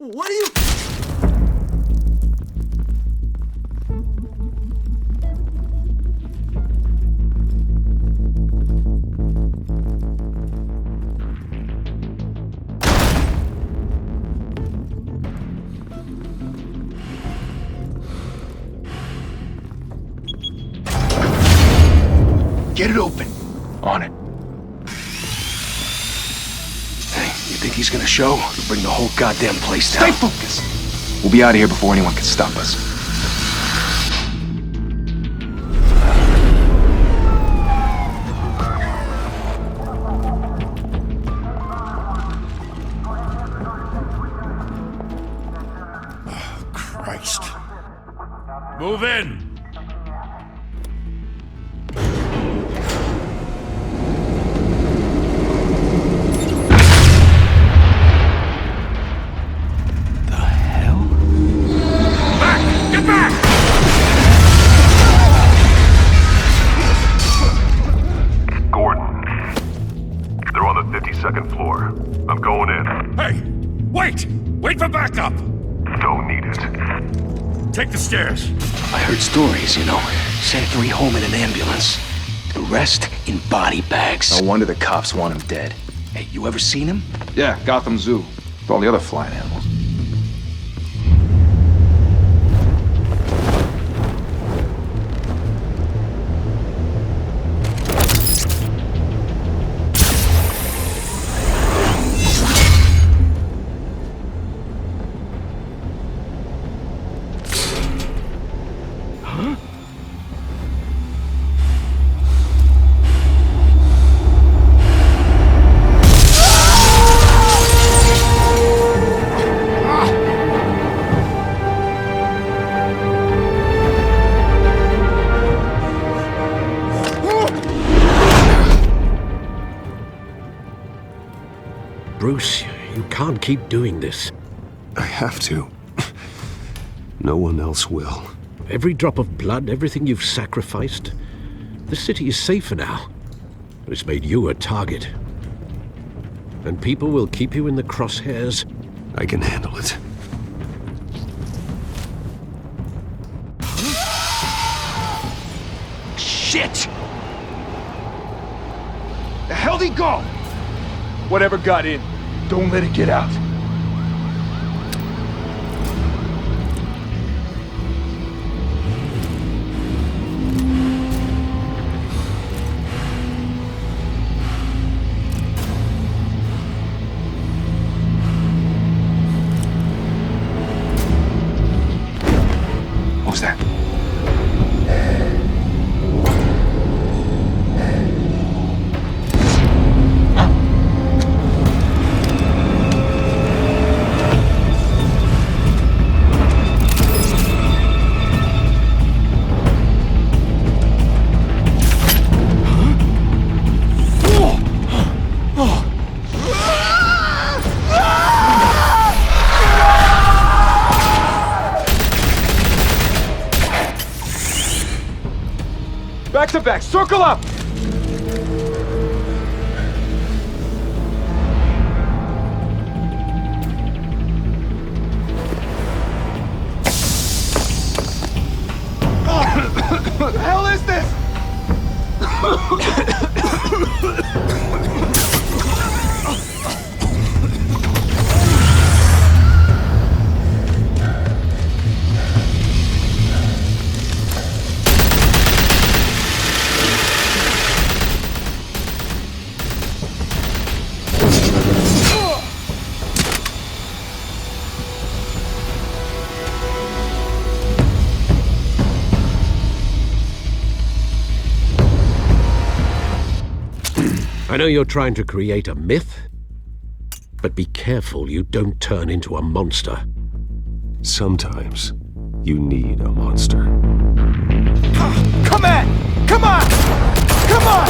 What are you... Get it open. On it. Hey, you think he's gonna show? He'll bring the whole goddamn place down. Stay focused! We'll be out of here before anyone can stop us. Oh, Christ. Move in! Second floor. I'm going in. Hey! Wait! Wait for backup! Don't need it. Take the stairs. I heard stories, you know. Sent 3 home in an ambulance. The rest in body bags. No wonder the cops want him dead. Hey, you ever seen him? Yeah, Gotham Zoo. With all the other flying animals. Bruce, you can't keep doing this. I have to. No one else will. Every drop of blood, everything you've sacrificed. The city is safer now. It's made you a target. And people will keep you in the crosshairs. I can handle it. Shit! The hell'd he go? Whatever got in, don't let it get out. What was that? Back to back, circle up! What the hell is this? I know you're trying to create a myth, but be careful you don't turn into a monster. Sometimes you need a monster. Come on! Come on! Come on!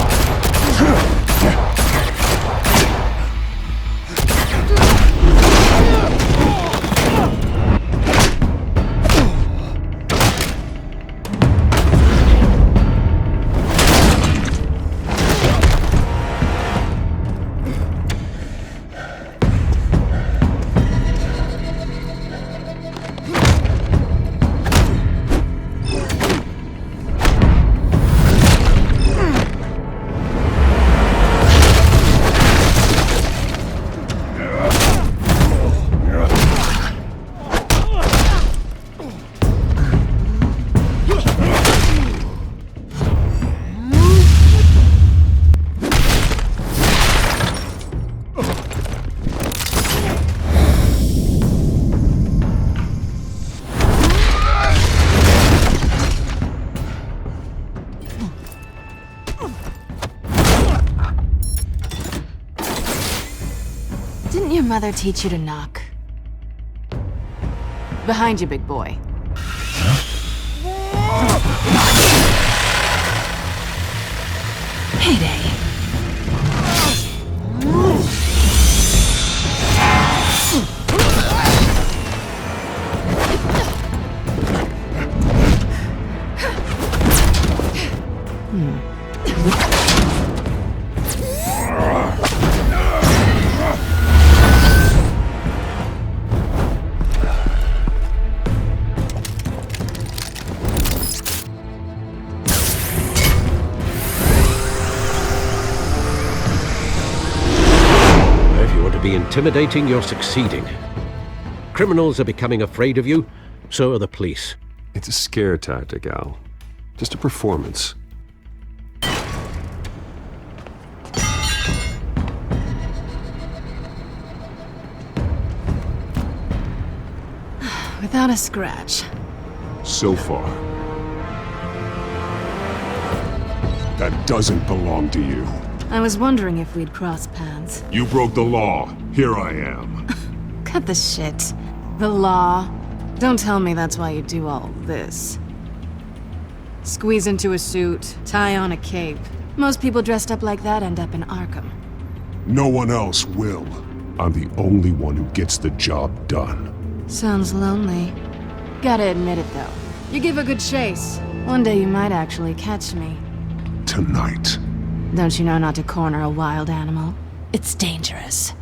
mother teach you to knock? Behind you, big boy. Payday. Intimidating, you're succeeding. Criminals are becoming afraid of you, so are the police. It's a scare tactic, Al. Just a performance. Without a scratch. So far. That doesn't belong to you. I was wondering if we'd cross paths. You broke the law. Here I am. Cut the shit. The law. Don't tell me that's why you do all this. Squeeze into a suit, tie on a cape. Most people dressed up like that end up in Arkham. No one else will. I'm the only one who gets the job done. Sounds lonely. Gotta admit it, though. You give a good chase. One day you might actually catch me. Tonight. Don't you know not to corner a wild animal? It's dangerous.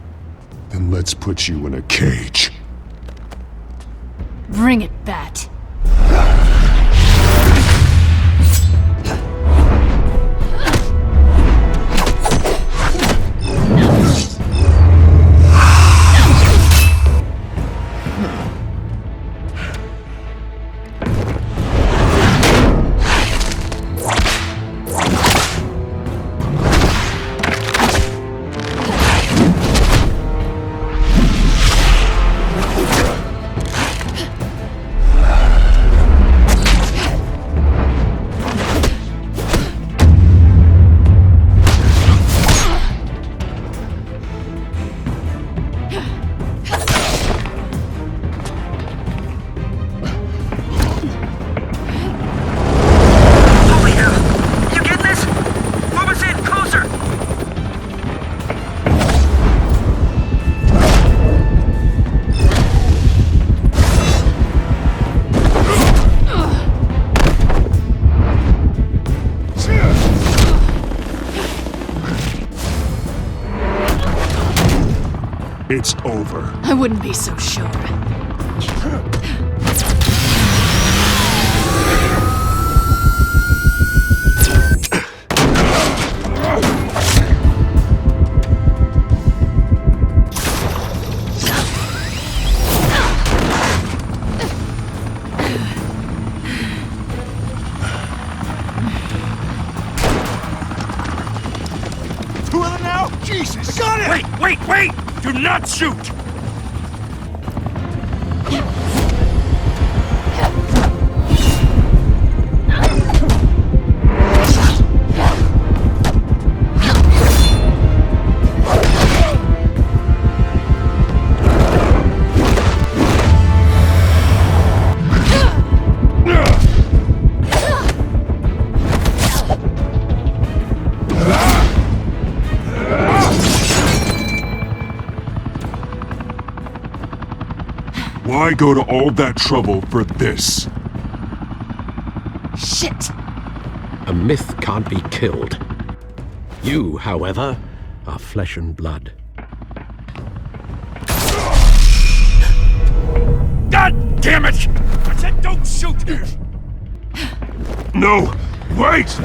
Then let's put you in a cage. Bring it, Bat. It's over. I wouldn't be so sure. Two of them now? Jesus! Got it! Wait! Do not shoot! Why go to all that trouble for this? Shit! A myth can't be killed. You, however, are flesh and blood. God damn it! I said don't shoot! No! Wait!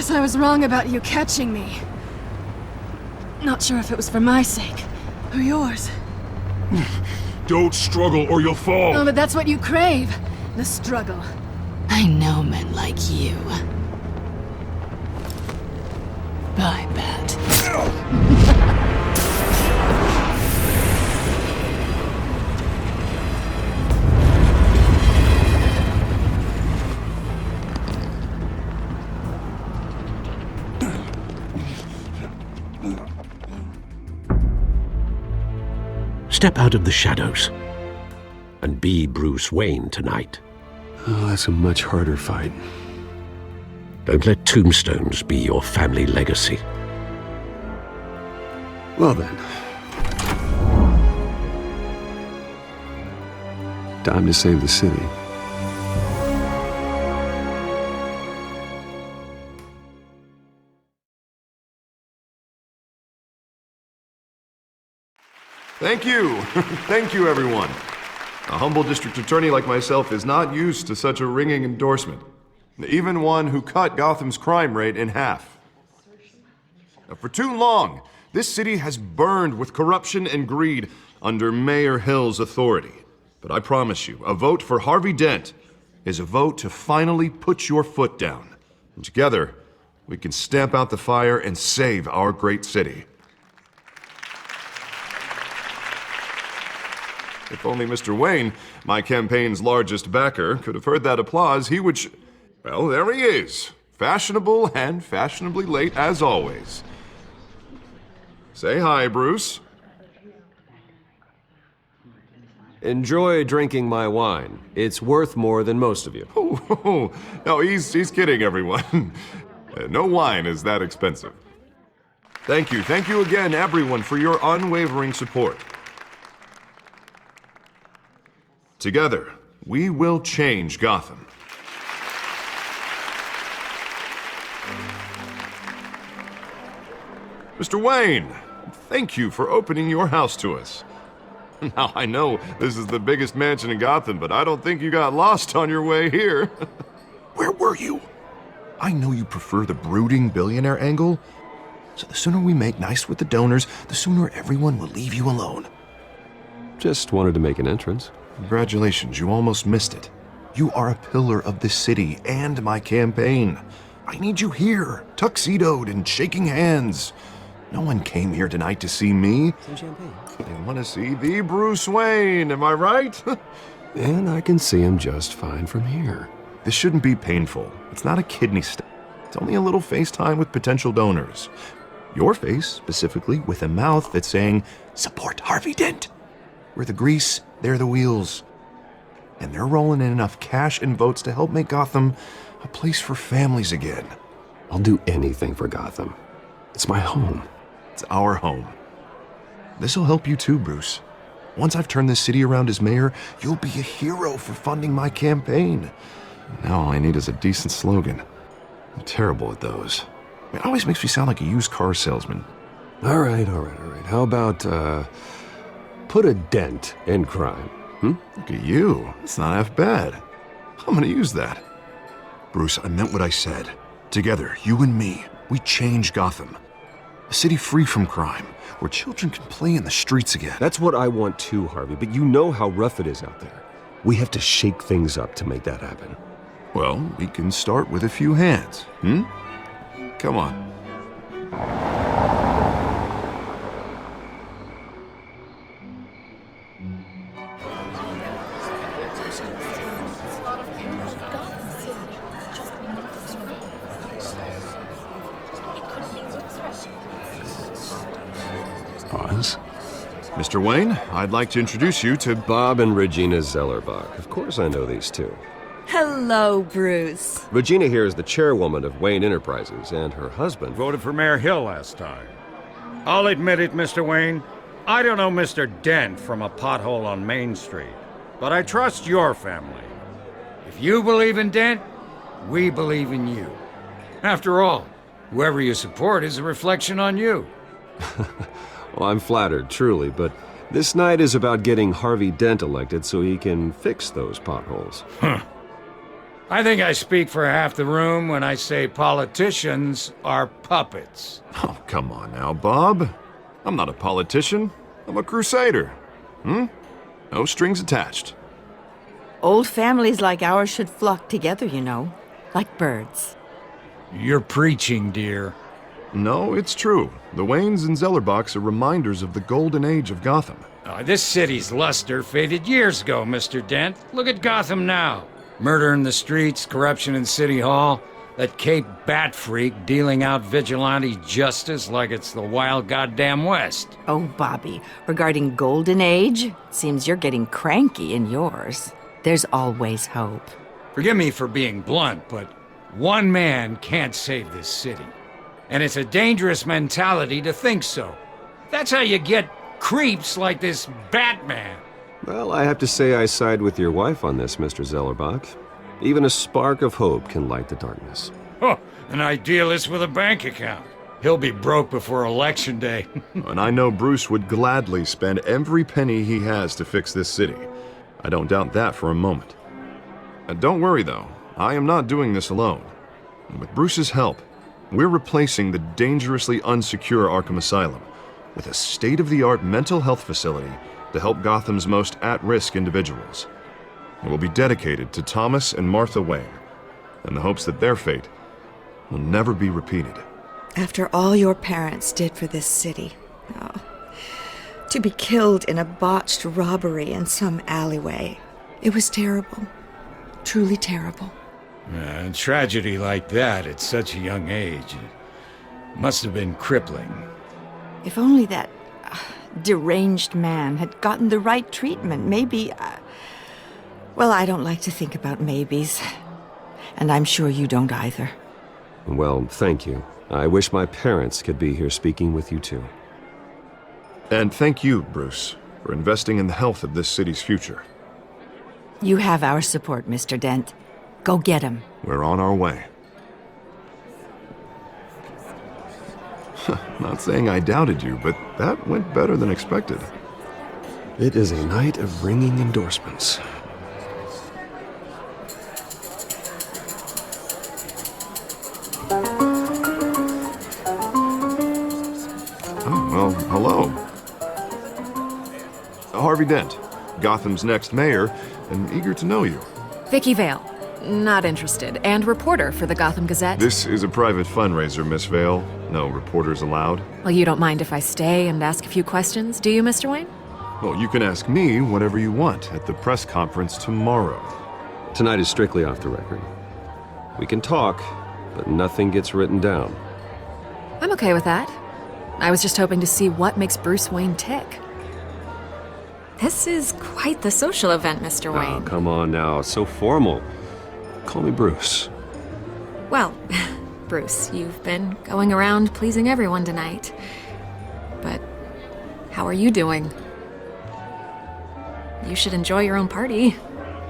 guess I was wrong about you catching me. Not sure if it was for my sake, or yours. Don't struggle or you'll fall! Oh, but that's what you crave. The struggle. I know men like you. I bet. Step out of the shadows and be Bruce Wayne tonight. Oh, that's a much harder fight. Don't let tombstones be your family legacy. Well then. Time to save the city. Thank you. Thank you, everyone. A humble district attorney like myself is not used to such a ringing endorsement. Even one who cut Gotham's crime rate in half. For too long, this city has burned with corruption and greed under Mayor Hill's authority. But I promise you, a vote for Harvey Dent is a vote to finally put your foot down. And together, we can stamp out the fire and save our great city. If only Mr. Wayne, my campaign's largest backer, could have heard that applause, he would well, there he is. Fashionable and fashionably late as always. Say hi, Bruce. Enjoy drinking my wine. It's worth more than most of you. Oh, no, he's kidding, everyone. No wine is that expensive. Thank you again, everyone, for your unwavering support. Together, we will change Gotham. Mr. Wayne, thank you for opening your house to us. Now, I know this is the biggest mansion in Gotham, but I don't think you got lost on your way here. Where were you? I know you prefer the brooding billionaire angle, so the sooner we make nice with the donors, the sooner everyone will leave you alone. Just wanted to make an entrance. Congratulations, you almost missed it. You are a pillar of this city and my campaign. I need you here, tuxedoed and shaking hands. No one came here tonight to see me. Some champagne. They want to see the Bruce Wayne, am I right? And I can see him just fine from here. This shouldn't be painful. It's not a kidney stone. It's only a little FaceTime with potential donors. Your face, specifically, with a mouth that's saying, support Harvey Dent. We're the grease, they're the wheels. And they're rolling in enough cash and votes to help make Gotham a place for families again. I'll do anything for Gotham. It's my home. It's our home. This'll help you too, Bruce. Once I've turned this city around as mayor, you'll be a hero for funding my campaign. Now all I need is a decent slogan. I'm terrible at those. It always makes me sound like a used car salesman. All right. How about, put a dent in crime? Look at you. It's not half bad. I'm gonna use that. Bruce, I meant what I said. Together, you and me, we change Gotham. A city free from crime, where children can play in the streets again. That's what I want too, Harvey, but you know how rough it is out there. We have to shake things up to make that happen. Well, we can start with a few hands, Come on. Pause. Mr. Wayne, I'd like to introduce you to Bob and Regina Zellerbach. Of course I know these two. Hello, Bruce. Regina here is the chairwoman of Wayne Enterprises, and her husband... Voted for Mayor Hill last time. I'll admit it, Mr. Wayne. I don't know Mr. Dent from a pothole on Main Street, but I trust your family. If you believe in Dent, we believe in you. After all, whoever you support is a reflection on you. Well, I'm flattered, truly, but this night is about getting Harvey Dent elected so he can fix those potholes. I think I speak for half the room when I say politicians are puppets. Oh, come on now, Bob. I'm not a politician. I'm a crusader. No strings attached. Old families like ours should flock together, you know, like birds. You're preaching, dear. No, it's true. The Waynes and Zellerbachs are reminders of the golden age of Gotham. This city's luster faded years ago, Mr. Dent. Look at Gotham now. Murder in the streets, corruption in City Hall, that Cape Bat freak dealing out vigilante justice like it's the wild goddamn West. Oh, Bobby, regarding Golden Age, seems you're getting cranky in yours. There's always hope. Forgive me for being blunt, but one man can't save this city. And it's a dangerous mentality to think so. That's how you get creeps like this Batman. Well, I have to say I side with your wife on this, Mr. Zellerbach. Even a spark of hope can light the darkness. Oh, an idealist with a bank account. He'll be broke before Election Day. And I know Bruce would gladly spend every penny he has to fix this city. I don't doubt that for a moment. Don't worry, though. I am not doing this alone. With Bruce's help, we're replacing the dangerously unsecure Arkham Asylum with a state-of-the-art mental health facility to help Gotham's most at-risk individuals. It will be dedicated to Thomas and Martha Wayne, in the hopes that their fate will never be repeated. After all your parents did for this city, to be killed in a botched robbery in some alleyway, it was terrible. Truly terrible. A tragedy like that at such a young age must have been crippling. If only that deranged man had gotten the right treatment, maybe... Well, I don't like to think about maybes. And I'm sure you don't either. Well, thank you. I wish my parents could be here speaking with you too. And thank you, Bruce, for investing in the health of this city's future. You have our support, Mr. Dent. Go get him. We're on our way. Not saying I doubted you, but that went better than expected. It is a night of ringing endorsements. Oh, well, hello. Harvey Dent, Gotham's next mayor, and eager to know you. Vicky Vale. Not interested. And reporter for the Gotham Gazette. This is a private fundraiser, Miss Vale. No reporters allowed. Well, you don't mind if I stay and ask a few questions, do you, Mr. Wayne? Well, you can ask me whatever you want at the press conference tomorrow. Tonight is strictly off the record. We can talk, but nothing gets written down. I'm okay with that. I was just hoping to see what makes Bruce Wayne tick. This is quite the social event, Mr. Wayne. Oh, come on now. It's so formal. Call me Bruce. Well, Bruce, you've been going around pleasing everyone tonight. But how are you doing? You should enjoy your own party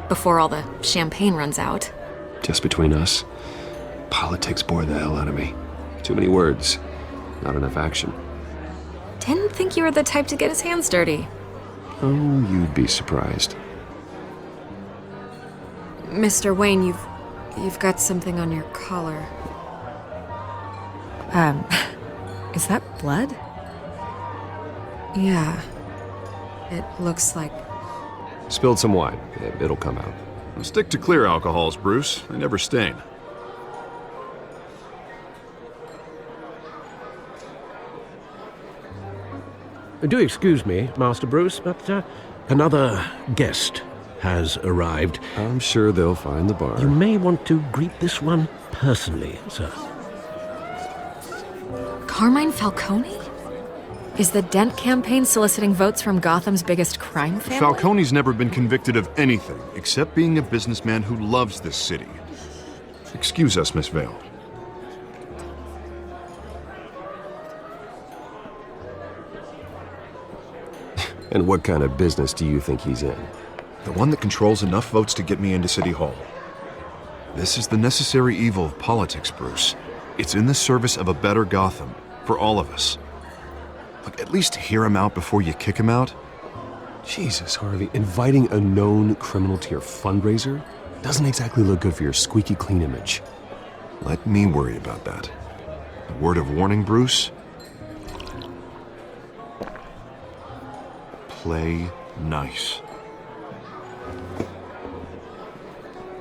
before all the champagne runs out. Just between us, politics bore the hell out of me. Too many words, not enough action. Didn't think you were the type to get his hands dirty. Oh, you'd be surprised. Mr. Wayne, you've got something on your collar. Is that blood? Yeah. It looks like... Spilled some wine. It'll come out. Stick to clear alcohols, Bruce. They never stain. Do excuse me, Master Bruce, but another guest has arrived. I'm sure they'll find the bar. You may want to greet this one personally, sir. Carmine Falcone? Is the Dent campaign soliciting votes from Gotham's biggest crime family? Falcone's never been convicted of anything except being a businessman who loves this city. Excuse us, Miss Vale. And what kind of business do you think he's in? The one that controls enough votes to get me into City Hall. This is the necessary evil of politics, Bruce. It's in the service of a better Gotham, for all of us. Look, at least hear him out before you kick him out. Jesus, Harvey, inviting a known criminal to your fundraiser? Doesn't exactly look good for your squeaky clean image. Let me worry about that. A word of warning, Bruce? Play nice.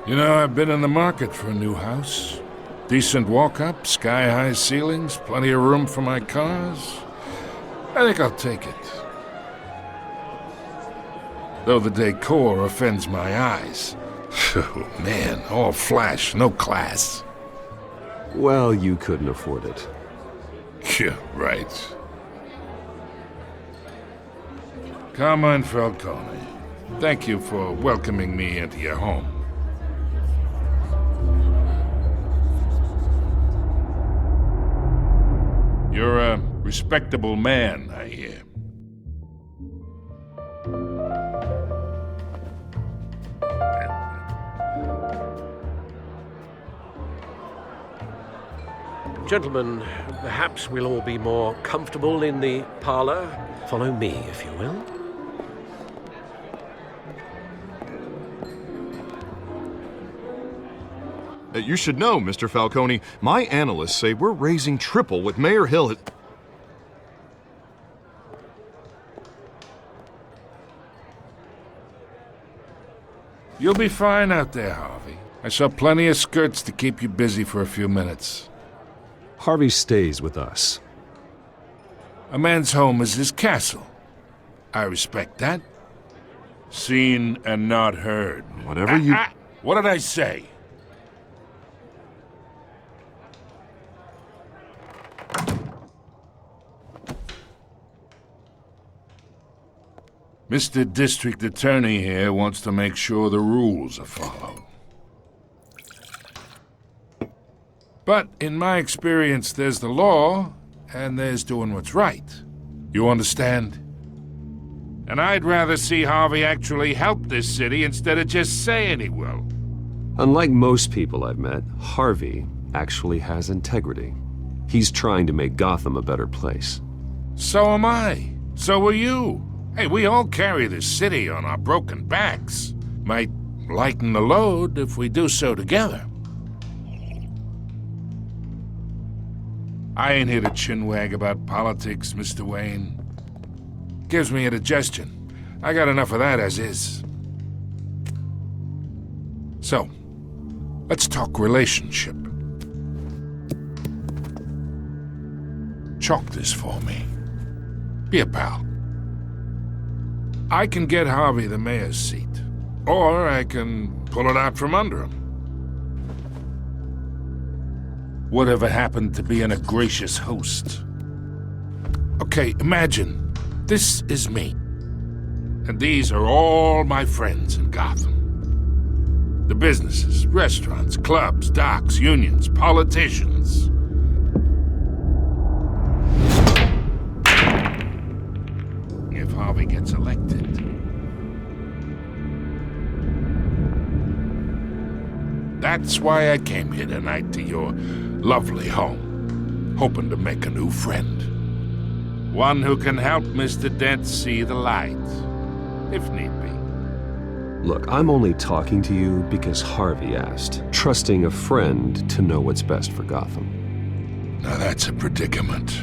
You know, I've been in the market for a new house. Decent walk-up, sky-high ceilings, plenty of room for my cars. I think I'll take it. Though the decor offends my eyes. Oh, man, all flash, no class. Well, you couldn't afford it. Yeah, right. Carmine Falcone, thank you for welcoming me into your home. You're a respectable man, I hear. Gentlemen, perhaps we'll all be more comfortable in the parlor. Follow me, if you will. You should know, Mr. Falcone, my analysts say we're raising triple what Mayor Hill had... You'll be fine out there, Harvey. I saw plenty of skirts to keep you busy for a few minutes. Harvey stays with us. A man's home is his castle. I respect that. Seen and not heard. Whatever you... What did I say? Mr. District Attorney here wants to make sure the rules are followed. But in my experience, there's the law, and there's doing what's right. You understand? And I'd rather see Harvey actually help this city instead of just saying he will. Unlike most people I've met, Harvey actually has integrity. He's trying to make Gotham a better place. So am I. So are you. Hey, we all carry this city on our broken backs. Might lighten the load if we do so together. I ain't here to chinwag about politics, Mr. Wayne. Gives me indigestion. I got enough of that as is. So, let's talk relationship. Chalk this for me. Be a pal. I can get Harvey the mayor's seat, or I can pull it out from under him. Whatever happened to being a gracious host? Okay, imagine, this is me. And these are all my friends in Gotham. The businesses, restaurants, clubs, docks, unions, politicians. If Harvey gets elected. That's why I came here tonight to your lovely home, hoping to make a new friend. One who can help Mr. Dent see the light, if need be. Look, I'm only talking to you because Harvey asked, trusting a friend to know what's best for Gotham. Now that's a predicament.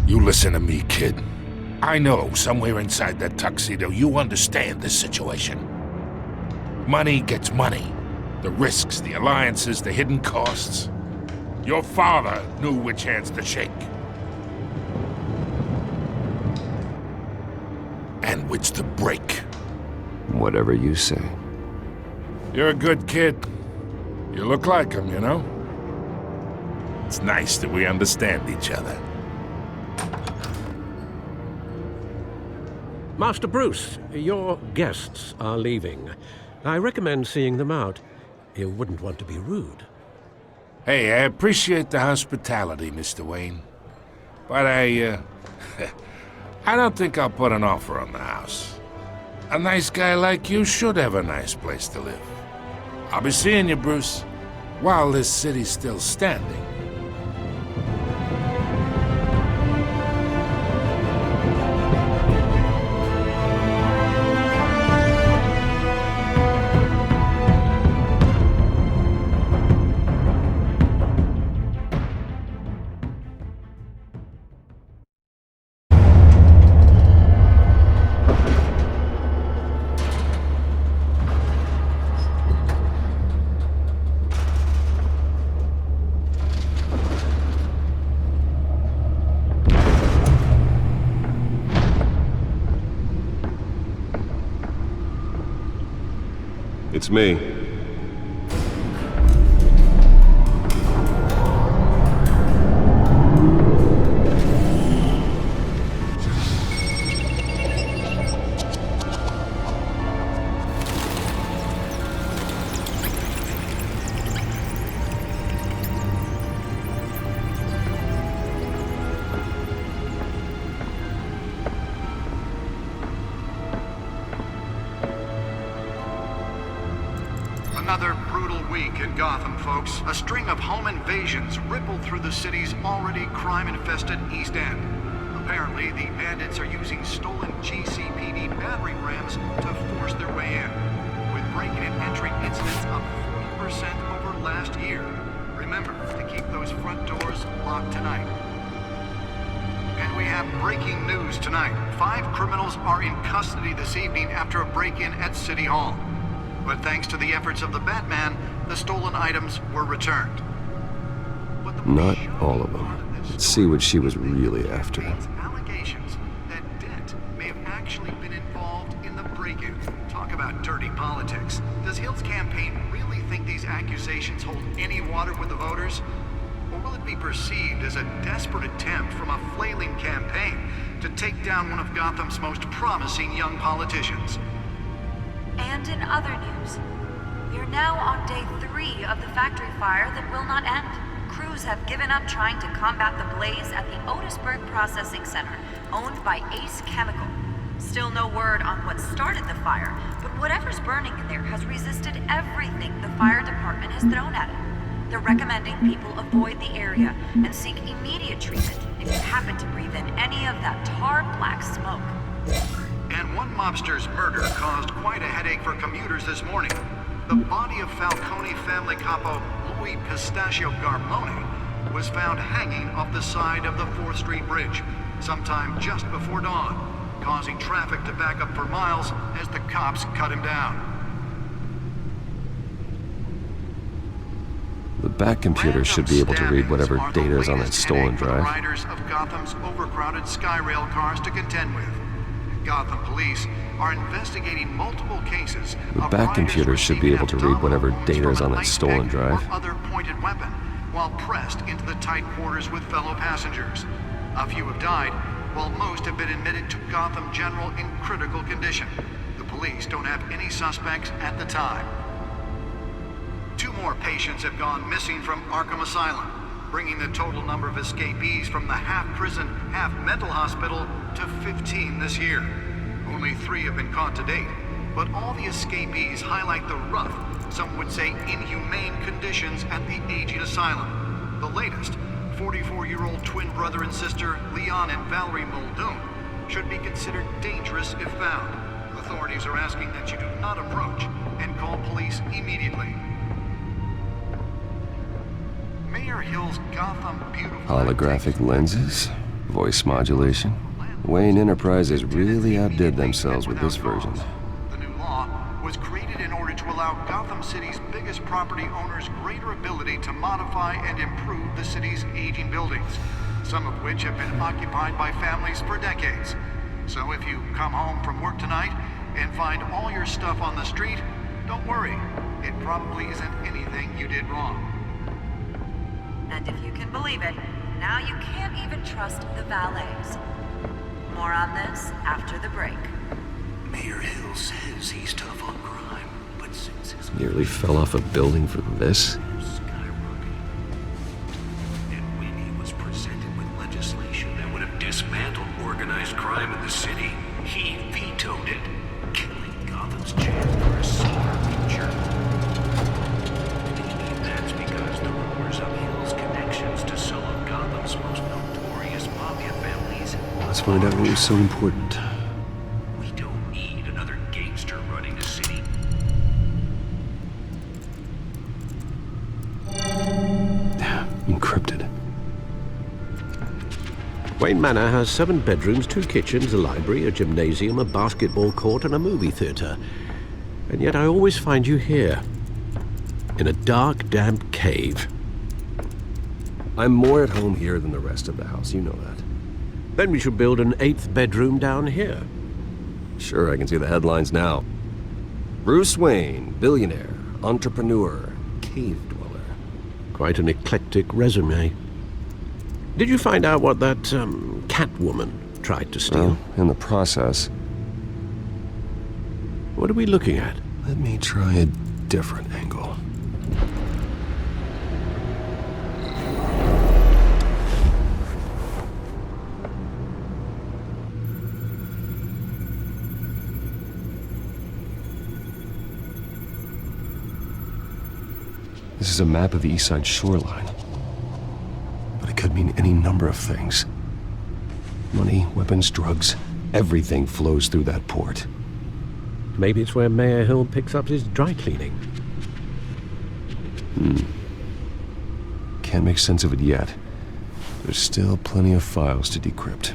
You listen to me, kid. I know somewhere inside that tuxedo you understand this situation. Money gets money. The risks, the alliances, the hidden costs. Your father knew which hands to shake. And which to break. Whatever you say. You're a good kid. You look like him, you know? It's nice that we understand each other. Master Bruce, your guests are leaving. I recommend seeing them out. You wouldn't want to be rude. Hey, I appreciate the hospitality, Mr. Wayne. But I don't think I'll put an offer on the house. A nice guy like you should have a nice place to live. I'll be seeing you, Bruce, while this city's still standing. It's me. Another brutal week in Gotham, folks. A string of home invasions rippled through the city's already crime-infested East End. Apparently, the bandits are using stolen GCPD battering rams to force their way in, with break-in and entry incidents up 40% over last year. Remember to keep those front doors locked tonight. And we have breaking news tonight. 5 criminals are in custody this evening after a break-in at City Hall. But thanks to the efforts of the Batman, the stolen items were returned. Not all of them. Let's see what she was really after. Allegations that Dent may have actually been involved in the break-in. Talk about dirty politics. Does Hill's campaign really think these accusations hold any water with the voters? Or will it be perceived as a desperate attempt from a flailing campaign to take down one of Gotham's most promising young politicians? And in other news, we are now on day 3 of the factory fire that will not end. Crews have given up trying to combat the blaze at the Otisburg Processing Center, owned by Ace Chemical. Still no word on what started the fire, but whatever's burning in there has resisted everything the fire department has thrown at it. They're recommending people avoid the area and seek immediate treatment if you happen to breathe in any of that tar black smoke. And one mobster's murder caused quite a headache for commuters this morning. The body of Falcone family capo Louis Pistachio Garmone was found hanging off the side of the 4th Street Bridge sometime just before dawn, causing traffic to back up for miles as the cops cut him down. The back computer should be able to read whatever data is on that stolen drive. Riders of Gotham's overcrowded Skyrail cars to contend with. Gotham police are investigating multiple cases. The back computer should be able to read whatever data is on that stolen drive. Or other pointed weapon while pressed into the tight quarters with fellow passengers. A few have died, while most have been admitted to Gotham General in critical condition. The police don't have any suspects at the time. 2 more patients have gone missing from Arkham Asylum, bringing the total number of escapees from the half-prison, half-mental hospital to 15 this year. Only 3 have been caught to date, but all the escapees highlight the rough, some would say inhumane conditions at the aging asylum. The latest, 44-year-old twin brother and sister Leon and Valerie Muldoon, should be considered dangerous if found. Authorities are asking that you do not approach and call police immediately. Mayor Hill's Gotham Beautiful Holographic lenses, voice modulation. Wayne Enterprises really outdid themselves with this version. The new law was created in order to allow Gotham City's biggest property owners greater ability to modify and improve the city's aging buildings, some of which have been occupied by families for decades. So if you come home from work tonight and find all your stuff on the street, don't worry. It probably isn't anything you did wrong. And if you can believe it, now you can't even trust the valets. More on this after the break. Mayor Hill says he's tough on crime, but since his Nearly fell off a building for this. skyrocketing, and when he was presented with legislation that would have dismantled organized crime in the city, he vetoed it, killing Gotham's chance for a safer future. Maybe that's because the rumors of Hill's connections to some of Gotham's most notorious mafia families. Let's find out what was so important. We don't need another gangster running the city. Encrypted. Wayne Manor has 7 bedrooms, 2 kitchens, a library, a gymnasium, a basketball court, and a movie theater. And yet I always find you here, in a dark, damp cave. I'm more at home here than the rest of the house, you know that. Then we should build an 8th bedroom down here. Sure, I can see the headlines now. Bruce Wayne, billionaire, entrepreneur, cave dweller. Quite an eclectic resume. Did you find out what that, Catwoman tried to steal? Well, in the process. What are we looking at? Let me try a different angle. This is a map of the East Side shoreline. But it could mean any number of things. Money, weapons, drugs, everything flows through that port. Maybe it's where Mayor Hill picks up his dry cleaning. Can't make sense of it yet. There's still plenty of files to decrypt.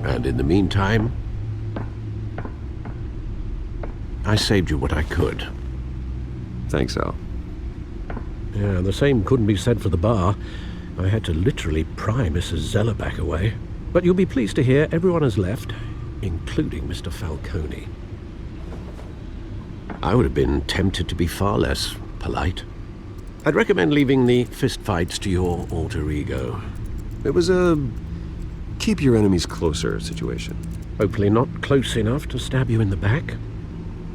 And in the meantime, I saved you what I could. Thanks, Al. Yeah, the same couldn't be said for the bar. I had to literally pry Mrs. Zellerback away. But you'll be pleased to hear everyone has left, including Mr. Falcone. I would have been tempted to be far less polite. I'd recommend leaving the fistfights to your alter ego. It was a keep your enemies closer situation. Hopefully not close enough to stab you in the back.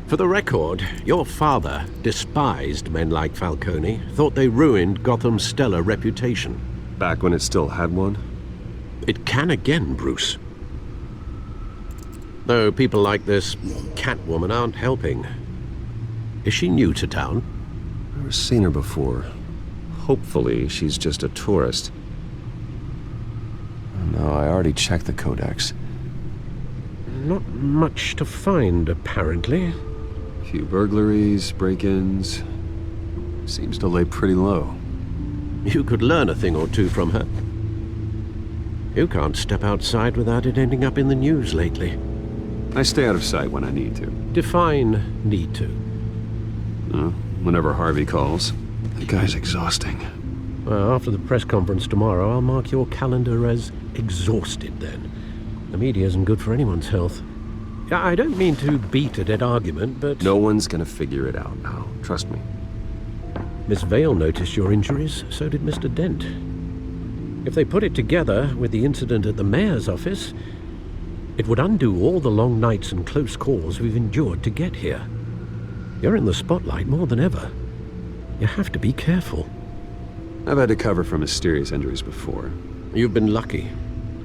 For the record, your father despised men like Falcone, thought they ruined Gotham's stellar reputation. Back when it still had one? It can again, Bruce. Though people like this Catwoman aren't helping. Is she new to town? Never seen her before. Hopefully she's just a tourist. No, I already checked the codex. Not much to find, apparently. Few burglaries, break-ins. Seems to lay pretty low. You could learn a thing or two from her. You can't step outside without it ending up in the news lately. I stay out of sight when I need to. Define need to. Whenever Harvey calls. The guy's exhausting. Well, after the press conference tomorrow, I'll mark your calendar as exhausted then. The media isn't good for anyone's health. I don't mean to beat a dead argument, but... No one's gonna figure it out now. Trust me. Miss Vale noticed your injuries, so did Mr. Dent. If they put it together with the incident at the mayor's office, it would undo all the long nights and close calls we've endured to get here. You're in the spotlight more than ever. You have to be careful. I've had to cover for mysterious injuries before. You've been lucky.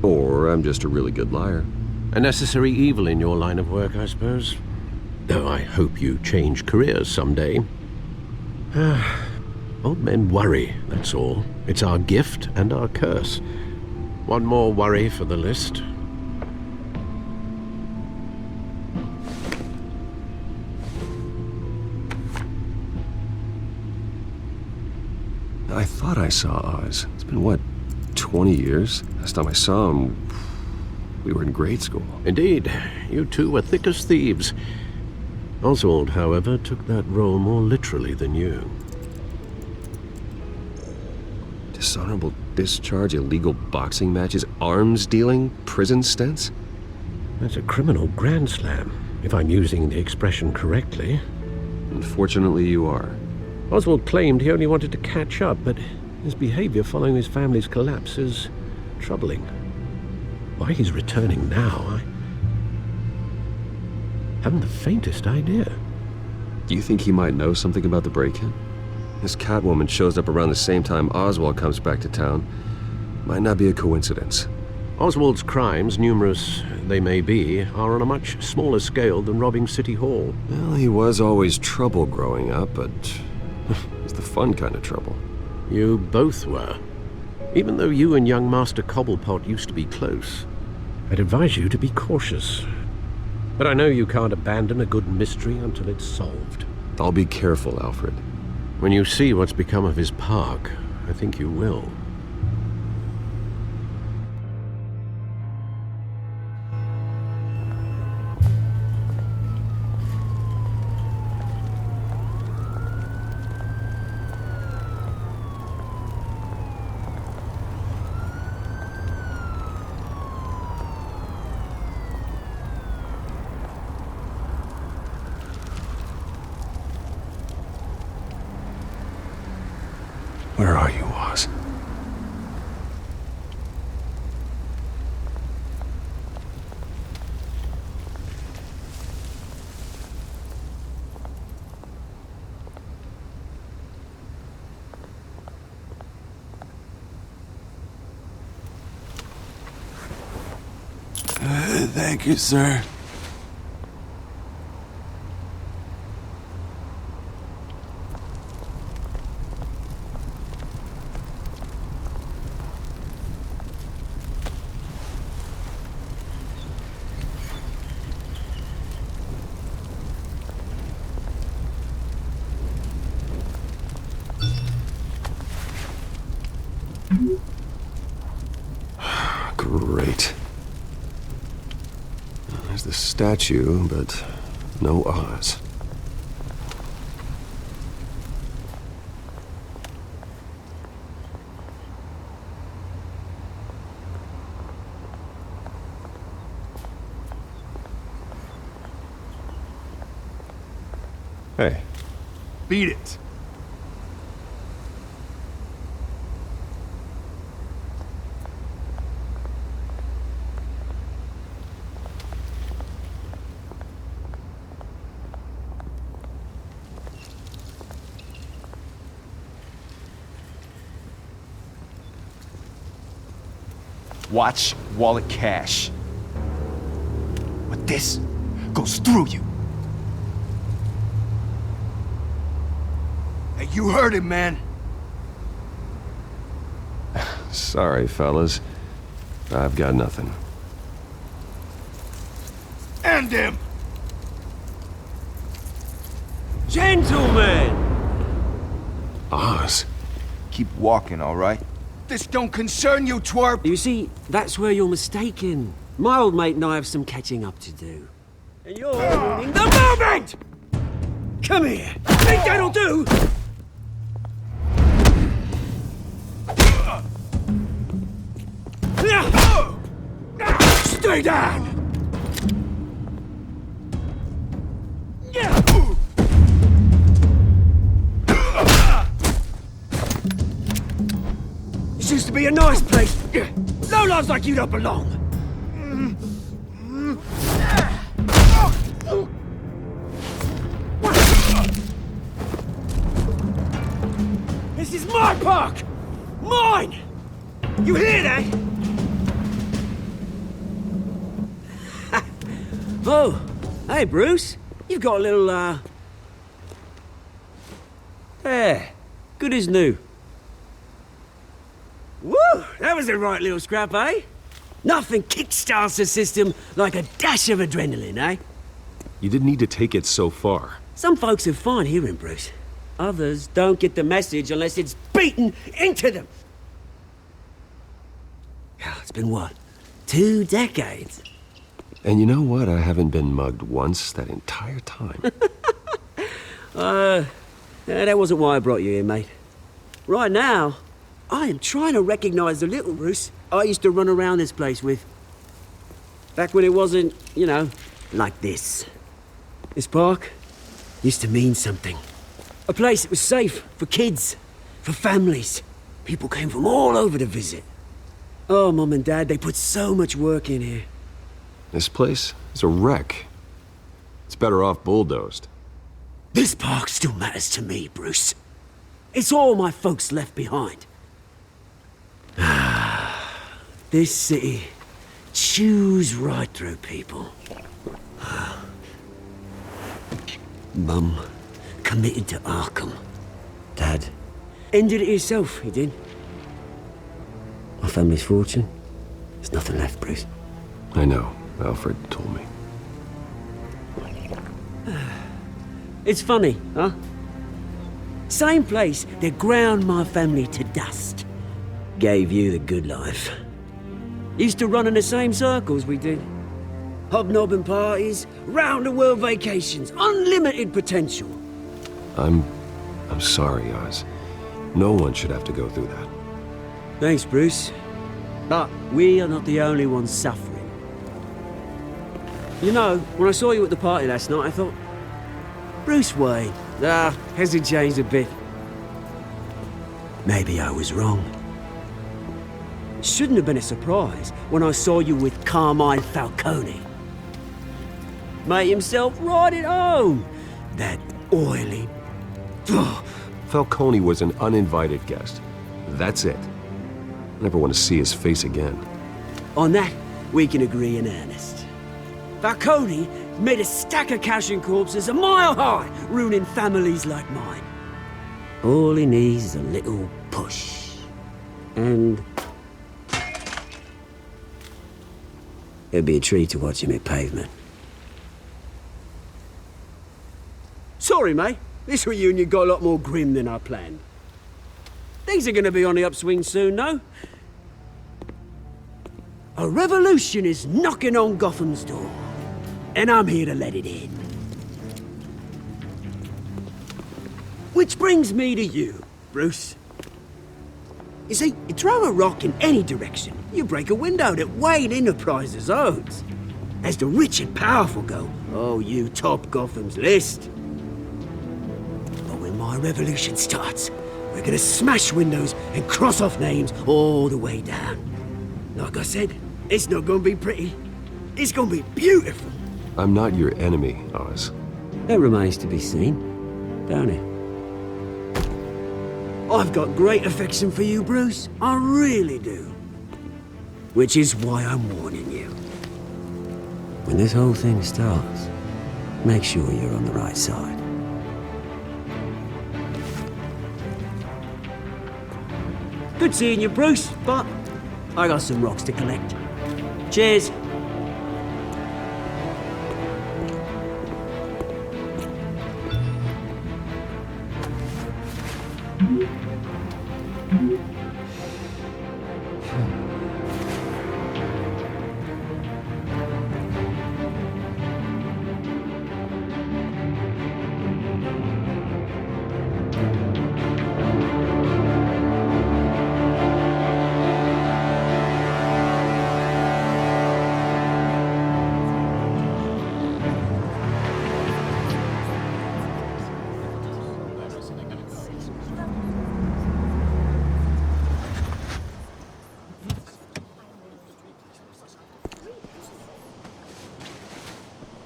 Or I'm just a really good liar. A necessary evil in your line of work, I suppose. Though I hope you change careers someday. Old men worry, that's all. It's our gift and our curse. One more worry for the list. I thought I saw Oz. It's been, what, 20 years? Last time I saw him, we were in grade school. Indeed. You two were thick as thieves. Oswald, however, took that role more literally than you. Dishonorable discharge, illegal boxing matches, arms dealing, prison stints? That's a criminal grand slam, if I'm using the expression correctly. Unfortunately, you are. Oswald claimed he only wanted to catch up, but his behavior following his family's collapse is troubling. Why he's returning now, I haven't the faintest idea. Do you think he might know something about the break-in? This Catwoman shows up around the same time Oswald comes back to town. Might not be a coincidence. Oswald's crimes, numerous they may be, are on a much smaller scale than robbing City Hall. Well, he was always trouble growing up, but it's the fun kind of trouble. You both were. Even though you and young Master Cobblepot used to be close, I'd advise you to be cautious. But I know you can't abandon a good mystery until it's solved. I'll be careful, Alfred. When you see what's become of his park, I think you will. Where are you, Oz? Thank you, sir. Great. There's the statue, but no Oz. Hey. Beat it. Watch wallet cash. But this goes through you. Hey, you heard it, man. Sorry, fellas. I've got nothing. End him! Gentlemen! Oz? Keep walking, all right? This don't concern you, twerp! You see, that's where you're mistaken. My old mate and I have some catching up to do. And you're ruining the moment! Come here! Think that'll do? Stay down! This used to be a nice place. Lowlifes like you don't belong. This is my park! Mine! You hear that? Oh, hey, Bruce. You've got a little, There. Good as new. Woo! That was a right little scrap, eh? Nothing kickstarts the system like a dash of adrenaline, eh? You didn't need to take it so far. Some folks have fine hearing, Bruce. Others don't get the message unless it's beaten into them. It's been what? 2 decades? And you know what? I haven't been mugged once that entire time. That wasn't why I brought you here, mate. Right now, I am trying to recognize the little Bruce I used to run around this place with. Back when it wasn't, you know, like this. This park used to mean something. A place that was safe for kids, for families. People came from all over to visit. Oh, Mum and Dad, they put so much work in here. This place is a wreck. It's better off bulldozed. This park still matters to me, Bruce. It's all my folks left behind. This city chews right through people. Mum committed to Arkham. Dad ended it himself, he did. My family's fortune, there's nothing left, Bruce. I know. Alfred told me. It's funny, huh? Same place that ground my family to dust. Gave you the good life. Used to run in the same circles we did. Hobnobbing parties, round-the-world vacations, unlimited potential. I'm sorry, Oz. No one should have to go through that. Thanks, Bruce. But we are not the only ones suffering. You know, when I saw you at the party last night, I thought, Bruce Wayne. Has he changed a bit? Maybe I was wrong. Shouldn't have been a surprise when I saw you with Carmine Falcone. Made himself right at home. That oily... Falcone was an uninvited guest. That's it. I never want to see his face again. On that, we can agree in earnest. Falcone made a stack of cash and corpses a mile high, ruining families like mine. All he needs is a little push. And... it'd be a treat to watch him hit pavement. Sorry, mate. This reunion got a lot more grim than I planned. Things are gonna be on the upswing soon, though. A revolution is knocking on Gotham's door, and I'm here to let it in. Which brings me to you, Bruce. You see, you throw a rock in any direction, you break a window that Wayne Enterprises owns. As the rich and powerful go, oh, you top Gotham's list. But when my revolution starts, we're gonna smash windows and cross off names all the way down. Like I said, it's not gonna be pretty. It's gonna be beautiful. I'm not your enemy, Oz. That remains to be seen, don't it? I've got great affection for you, Bruce. I really do. Which is why I'm warning you. When this whole thing starts, make sure you're on the right side. Good seeing you, Bruce, but I got some rocks to collect. Cheers.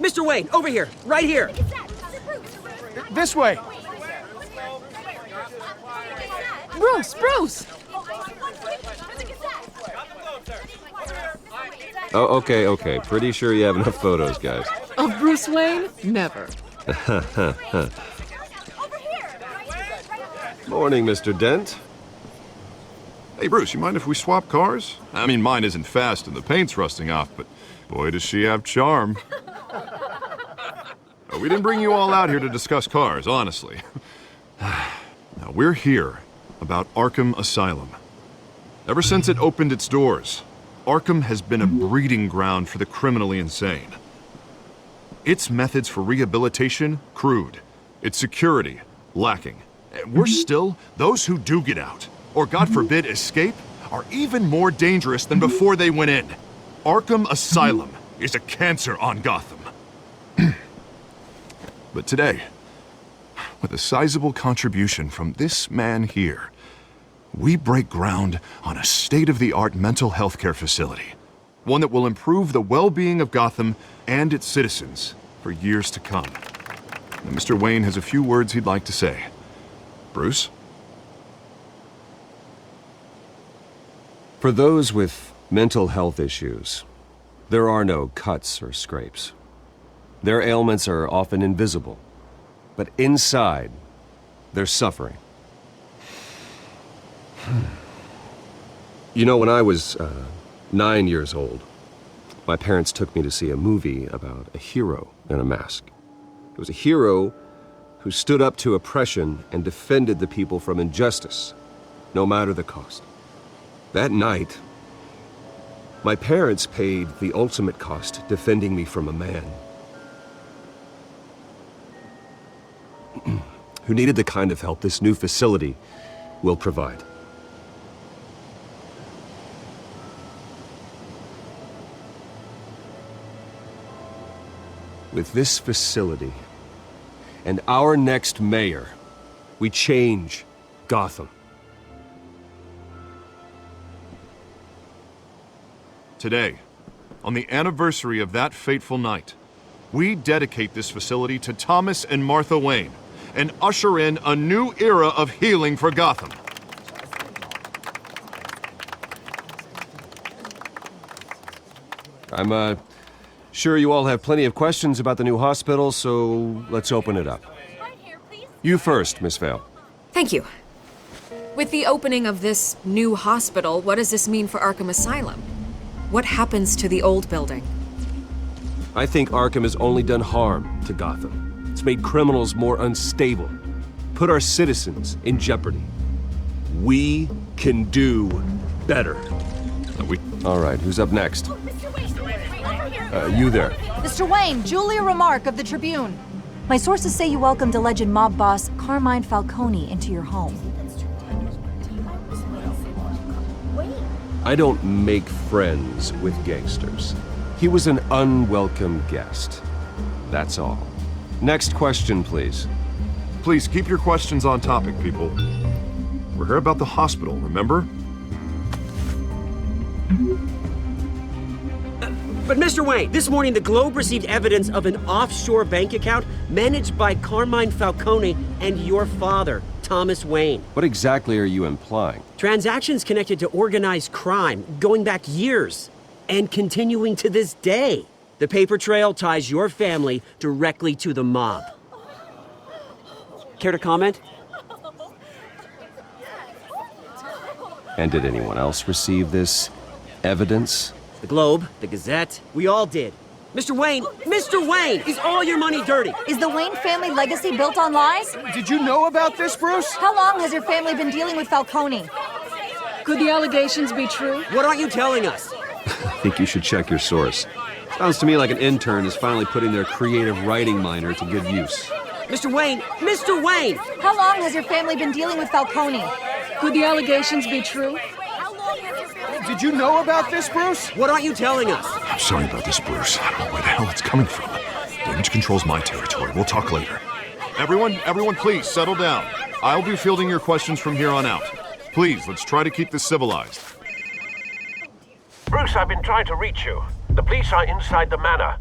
Mr. Wayne, over here, right here. This way. Bruce! Oh, okay. Pretty sure you have enough photos, guys. Of Bruce Wayne? Never. Morning, Mr. Dent. Hey, Bruce, you mind if we swap cars? I mean, mine isn't fast and the paint's rusting off, but boy, does she have charm. We didn't bring you all out here to discuss cars, honestly. Now, we're here about Arkham Asylum. Ever since it opened its doors, Arkham has been a breeding ground for the criminally insane. Its methods for rehabilitation, crude. Its security, lacking. And worse still, those who do get out, or God forbid escape, are even more dangerous than before they went in. Arkham Asylum is a cancer on Gotham. But today, with a sizable contribution from this man here, we break ground on a state-of-the-art mental health care facility. One that will improve the well-being of Gotham and its citizens for years to come. Now, Mr. Wayne has a few words he'd like to say. Bruce? For those with mental health issues, there are no cuts or scrapes. Their ailments are often invisible, but inside, they're suffering. You know, when I was 9 years old, my parents took me to see a movie about a hero in a mask. It was a hero who stood up to oppression and defended the people from injustice, no matter the cost. That night, my parents paid the ultimate cost defending me from a man who needed the kind of help this new facility will provide. With this facility and our next mayor, we change Gotham. Today, on the anniversary of that fateful night, we dedicate this facility to Thomas and Martha Wayne and usher in a new era of healing for Gotham. I'm sure you all have plenty of questions about the new hospital, so let's open it up. You first, Miss Vale. Thank you. With the opening of this new hospital, what does this mean for Arkham Asylum? What happens to the old building? I think Arkham has only done harm to Gotham. It's made criminals more unstable, put our citizens in jeopardy. We can do better. All right, who's up next? You there. Mr. Wayne, Julia Remark of the Tribune. My sources say you welcomed alleged mob boss Carmine Falcone into your home. I don't make friends with gangsters. He was an unwelcome guest. That's all. Next question, please. Please keep your questions on topic, people. We're here about the hospital, remember? But Mr. Wayne, this morning the Globe received evidence of an offshore bank account managed by Carmine Falcone and your father, Thomas Wayne. What exactly are you implying? Transactions connected to organized crime, going back years, and continuing to this day. The paper trail ties your family directly to the mob. Care to comment? And did anyone else receive this evidence? The Globe, the Gazette, we all did. Mr. Wayne, is all your money dirty? Is the Wayne family legacy built on lies? Did you know about this, Bruce? How long has your family been dealing with Falcone? Could the allegations be true? What aren't you telling us? I think you should check your source. Sounds to me like an intern is finally putting their creative writing minor to good use. Mr. Wayne! How long has your family been dealing with Falcone? Could the allegations be true? Did you know about this, Bruce? What aren't you telling us? I'm sorry about this, Bruce. I don't know where the hell it's coming from. Damage control's my territory. We'll talk later. Everyone, please settle down. I'll be fielding your questions from here on out. Please, let's try to keep this civilized. Bruce, I've been trying to reach you. The police are inside the manor.